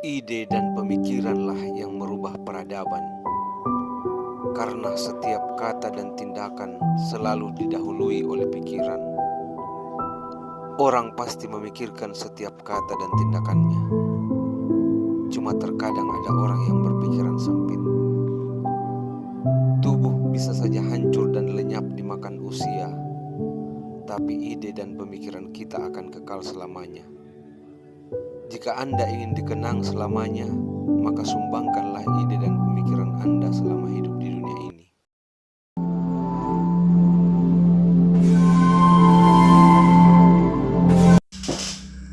Ide dan pemikiranlah yang merubah peradaban, karena setiap kata dan tindakan selalu didahului oleh pikiran. Orang pasti memikirkan setiap kata dan tindakannya. Cuma terkadang ada orang yang berpikiran sempit. Tubuh bisa saja hancur dan lenyap dimakan usia, tapi ide dan pemikiran kita akan kekal selamanya. Jika Anda ingin dikenang selamanya, maka sumbangkanlah ide dan pemikiran Anda selama hidup di dunia ini.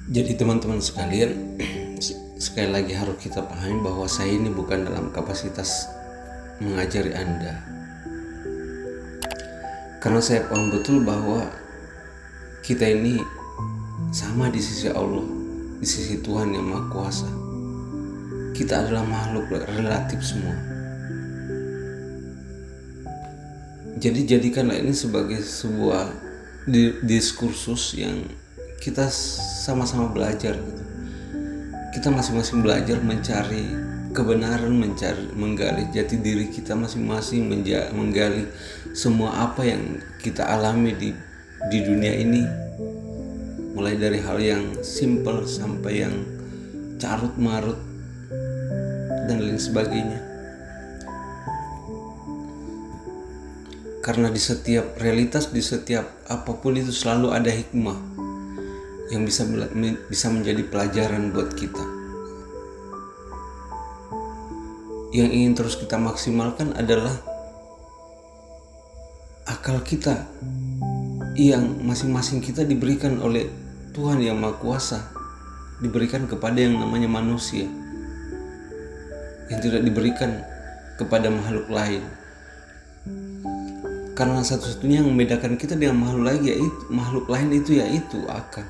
Jadi teman-teman sekalian, sekali lagi harus kita pahami bahwa saya ini bukan dalam kapasitas mengajari Anda. Karena saya paham betul bahwa kita ini sama di sisi Allah, di sisi Tuhan yang Maha Kuasa. Kita adalah makhluk relatif semua. Jadi jadikanlah ini sebagai sebuah diskursus yang kita sama-sama belajar gitu. Kita masing-masing belajar mencari kebenaran, menggali jati diri kita masing-masing, menggali semua apa yang kita alami di dunia ini, mulai dari hal yang simple sampai yang carut marut dan lain sebagainya. Karena di setiap realitas, di setiap apapun itu selalu ada hikmah yang bisa menjadi pelajaran buat kita. Yang ingin terus kita maksimalkan adalah akal kita yang masing-masing kita diberikan oleh Tuhan yang Maha Kuasa, diberikan kepada yang namanya manusia, yang tidak diberikan kepada makhluk lain. Karena satu-satunya yang membedakan kita dengan makhluk lain itu yaitu akal.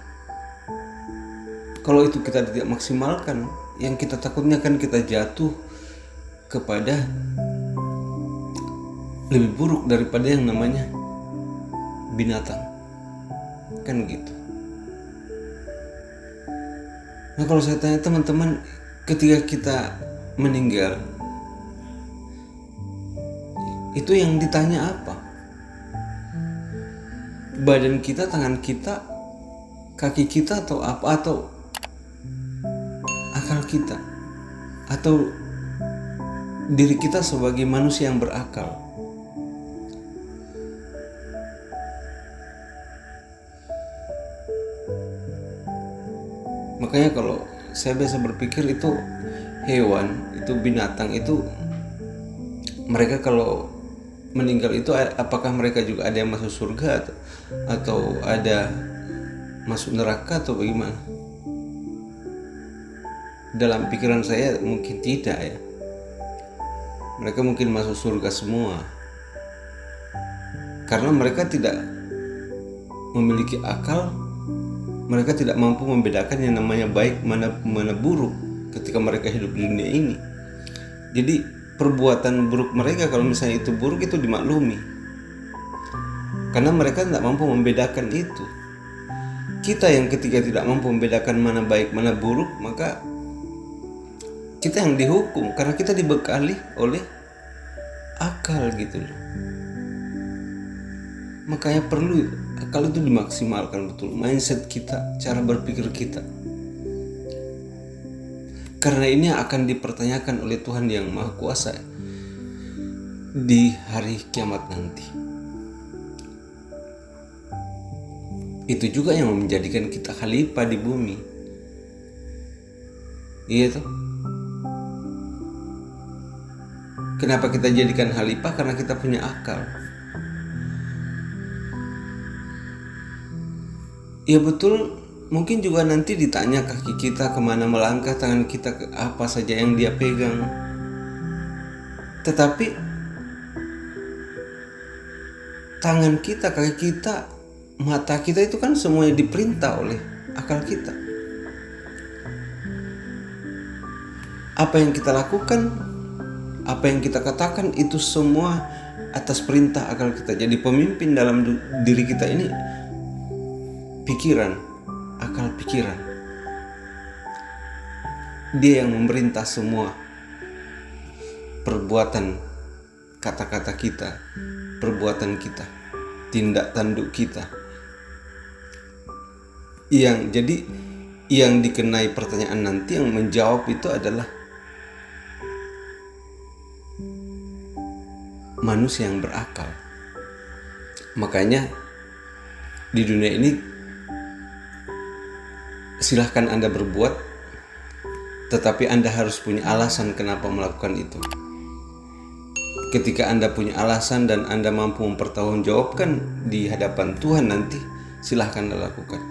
Kalau itu kita tidak maksimalkan, yang kita takutnya kan kita jatuh kepada lebih buruk daripada yang namanya binatang, kan gitu. Nah, kalau saya tanya teman-teman, ketika kita meninggal, itu yang ditanya apa? Badan kita, tangan kita, kaki kita, atau apa? Atau akal kita, atau diri kita sebagai manusia yang berakal? Makanya kalau saya biasa berpikir itu hewan, itu binatang itu, mereka kalau meninggal itu apakah mereka juga ada yang masuk surga atau ada masuk neraka atau bagaimana? Dalam pikiran saya mungkin tidak ya. Mereka mungkin masuk surga semua, karena mereka tidak memiliki akal. Mereka tidak mampu membedakan yang namanya baik mana buruk ketika mereka hidup di dunia ini. Jadi perbuatan buruk mereka, kalau misalnya itu buruk, itu dimaklumi, karena mereka tidak mampu membedakan itu. Kita yang ketika tidak mampu membedakan mana baik mana buruk, maka kita yang dihukum, karena kita dibekali oleh akal gitu loh. Makanya perlu akal itu dimaksimalkan betul, mindset kita, cara berpikir kita, karena ini akan dipertanyakan oleh Tuhan yang Maha Kuasa di hari kiamat nanti. Itu juga yang menjadikan kita khalifah di bumi. Iya toh? Kenapa kita jadikan khalifah? Karena kita punya akal. Ya betul, mungkin juga nanti ditanya kaki kita kemana melangkah, tangan kita ke apa saja yang dia pegang. Tetapi tangan kita, kaki kita, mata kita itu kan semuanya diperintah oleh akal kita. Apa yang kita lakukan, apa yang kita katakan, itu semua atas perintah akal kita. Jadi pemimpin dalam diri kita ini pikiran, akal pikiran. Dia yang memerintah semua perbuatan, kata-kata kita, perbuatan kita, tindak tanduk kita. Yang dikenai pertanyaan nanti, yang menjawab itu adalah manusia yang berakal. Makanya di dunia ini silahkan Anda berbuat, tetapi Anda harus punya alasan kenapa melakukan itu. Ketika Anda punya alasan dan Anda mampu mempertanggungjawabkan di hadapan Tuhan nanti, silahkan Anda lakukan.